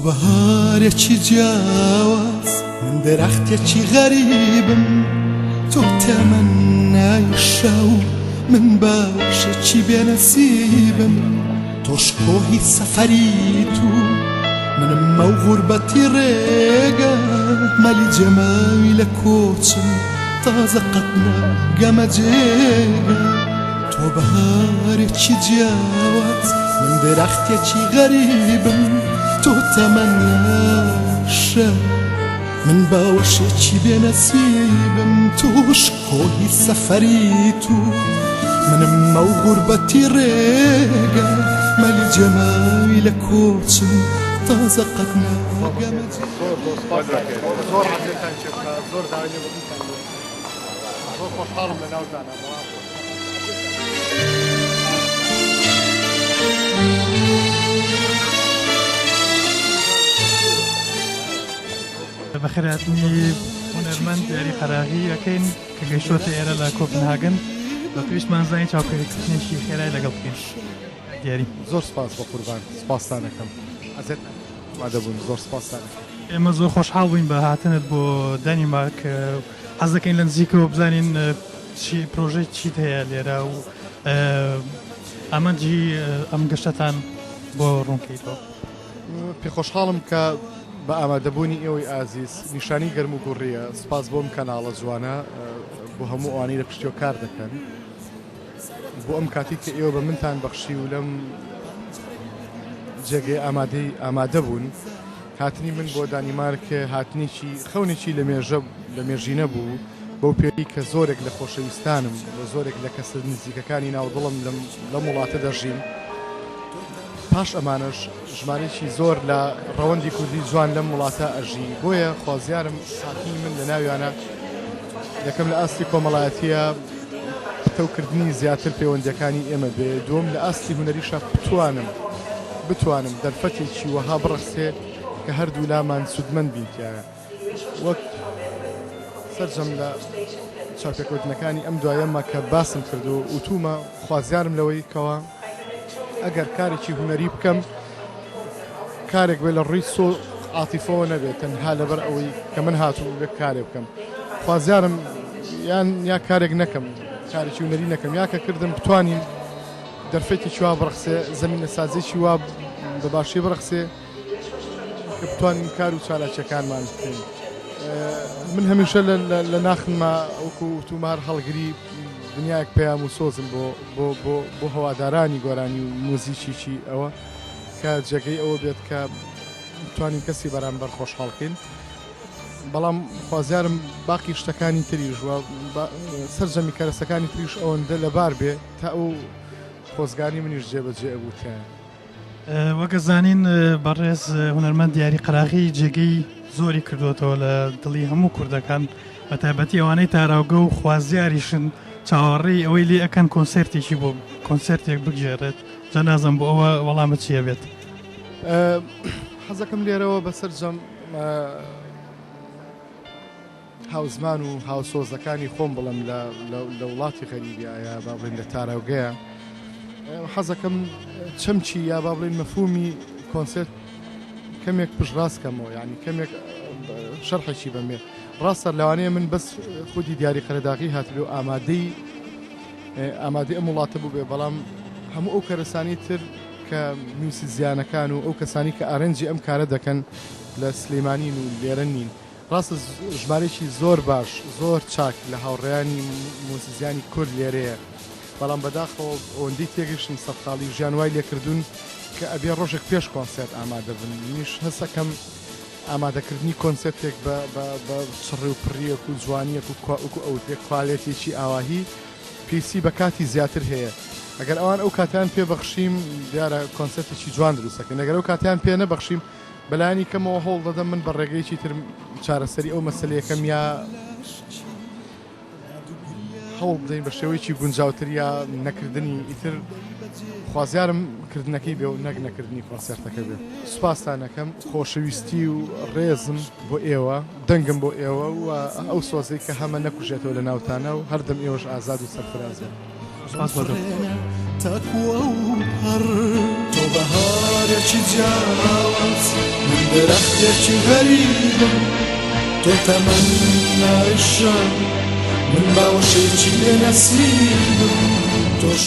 بەهارێکی جیاواز من دەرەختێکی غەریبم تۆ تەمەنای شەو من باشێکی بێنەسیبم تۆش کۆهی سەفەری تو منم ئەو غوربەتی ڕێگە مەلی جەماوی لە کۆچم تازە قەت ناگەمە جێگە تۆ بەهارێکی جیاواز من دەرەختێکی غەریبم تۆ تەمەنای شەو من باوەشێکی بێنەسیبم توش کۆهی سەفەری تو منم ئەو غوربەتی ڕێگە مەلی جەماوی لە کۆچم تازە قەت ناگەمە زۆر حەزێکتان چێ بکە زۆر داوای لێ بکەن زۆر خۆشحاڵم لە ناوتانە بەخێرهاتنی هونەرمەند یاری قەراغی ئەەکەین کە گەیشتۆتە ئێرە لە کۆپنهاگن بە پێویستمان زانین چاوکەرێککردنیشی خێرای لەگەڵ بکەین دیاری زۆر سپاس بە قوربان سپاستان دەکەم ئەزێت مادەبوون زۆر سپاستان ئێمە زۆر خۆشحاڵ بووین بە هاتنت بۆ دانیمارک حەز دەکەین لە نزیکەوە بزانین پرۆژەی چیت هەیە لێرە و ئامانجی ئەم گەشتتان بۆ ڕوونکەیتەوە پێ خۆشحاڵم کە بە ئامادەبوونی ئێوەی ئازیز نیشانی گەرم و گوڕیە سپاس بۆم کەناڵە جوانە بۆ هەموو ئەوانەی لە پشتیوە کار دەکەن بۆ ئەم کاتی کە ئێوە بە منتان بەخشی و لەم جێگەی ئامادە بوون هاتنی من بۆ دانیمارکە هاتنێکی خەونێکی لە مێژینە بوو بەو پێی کە زۆرێک لە خۆشەویستانم بە زۆرێک لە کەسە نزیکەکانی ناودڵم لەم وڵاتە دەژین پاش ئەمانش ژمارەی زۆر لە ڕەوەندی کوردی جوان لەم وڵاتە ئەژی بۆیە خوازیارم هاتنی من لە ناویانە یەکەم لە ئاستی کۆمەڵایەتیە پتەوکردنی زیاتر پەیوەندیەکانی ئێمە بێ دووەم لە ئاستی هونەریشە بتوانم دەرفەتێکی وەها بڕەخسێ کە هەردوو لامان سودمەند بینتیایە وەک سەرجەم لە چاپێکوتنەکانی ئەم دوایەمە کە باسم کردو و وتومە خوازیارم لەوەی کەوە ئەگەر کارێکی هونەری بکەم کارێک بێ لە ڕووی سۆ عاتیفەوە نەبێت تەنها لەبەر ئەوەی کە من هاتوو بێ کارێ بکەم خوازیارم یا کارێک نەکەم کارێکی هونەری نەکەم یا کە کردم بتوانین دەرفێتێکی وا بڕخسێ زەمینە سازێکی وا بە باشی بڕخسێ کە بتوانین کار و چالاکیەکانمان بکەین من هەمیشە لە ناخنما وەکو تومار هەڵگری دنیایەک پێیام و سۆزم بۆ هەوادارانی گۆرانی و مۆزیکیی ئەوە کە جێگەی ئەوە بێت کە بتوانین کەسی بەرامبەر خۆشحاڵکەین بەڵام خوازیارم باقی شتەکانی تریژوە سەرجەمی کارەسەکانی تریش ئەوەندە لەبار بێ تا ئەو خۆزگانی منیش جێبەجێ بووتیان وەکە زانین بەڕێز هونەرمەند دیاری قەراغی جێگەی زۆری کردوێتەوە لە دڵی هەموو کوردەکان بە تایبەتی ئەوانەی تاراوگە و خوازیاریشن چاوەڕێی ئەوەی لێ ئەەکەن کۆنسرتێکی بۆ کۆنسرتێک بگژێڕێت جا نازم بۆ ئەوە وەڵامە چیە بێت حەزەکەم لێرەوە بەسەر جەم هاوزمان و هاوسۆزەکانی خۆم بڵم لە وڵاتی غەریبیایە با بڵێن لە تاراوگەیە حەزەکەم چەمچی یا با بڵێن مەفهومی کۆنسرت کەمێک پشڕاستکەمەوە یعنی کەمێک شەرحێکی بەمێ ڕاستە لەوانەیە من بەس خودی دیاری قەرەداغی هاتبێ و ئامادەی ئەم وڵاتە بوو بێ بەڵام هەموو ئەو کەرەسانی تر کە میوسی زیانەکان و ئەو کەسانی کە ئارەنجی ئەم کارە دەکەن لە سلەیمانین و لێرە نین ڕاستە ژمارەی زۆر باش زۆر چاک لە هاوڕێیانی موسیزیانی کورد لێرەیە بەڵام بەداخەوە ئەوەندەی تێگەشتن سەرقاڵی ژیانوای لێکردوون کە ئەبێ ڕۆژێک پێش کۆنسرت ئامادە بن منیش هەستەکەم ئامادەکردنی کۆنسرتێک بە چڕێ و پڕیەک و جوانیەک و ئەوتێک کوالێتێکی ئاواهی پێسی بە کاتی زیاتر هەیە ئەگەر ئەوان ئەو کاتیان پێبەخشیم دیارە کۆنسرتێکی جوان دروستەکەن ئەگەر ئەو کاتیان پێ نەبەخشیم بەلایانی کەمەوە هەوڵ دەدەم من بە ڕێگەیەکی تر چارەسەری ئەو مەسەلەیەکەم یا هەوڵ بدەین بە شێوەیەکی گونجاوتر یا نەکردنی ئیتر خوازیارم کردنەکەی بێ و نەکردنی کۆنسرتەکە بێ سوپاسانەکەم خۆشەویستی و ڕێزم بۆ ئێوە دەنگم بۆ ئێوە و ئەو سۆزەی کە هەمە نەکوژێتەوە لە ناوتانە و هەردەم ئێوەش ئازاد و سەرفرازە تەکوە و هەر تۆ بەهارێکی جیاواز من درەختێکی غەریبم تۆ تەمەنای شەو من باوەشێکی لێ نەسیبم تۆش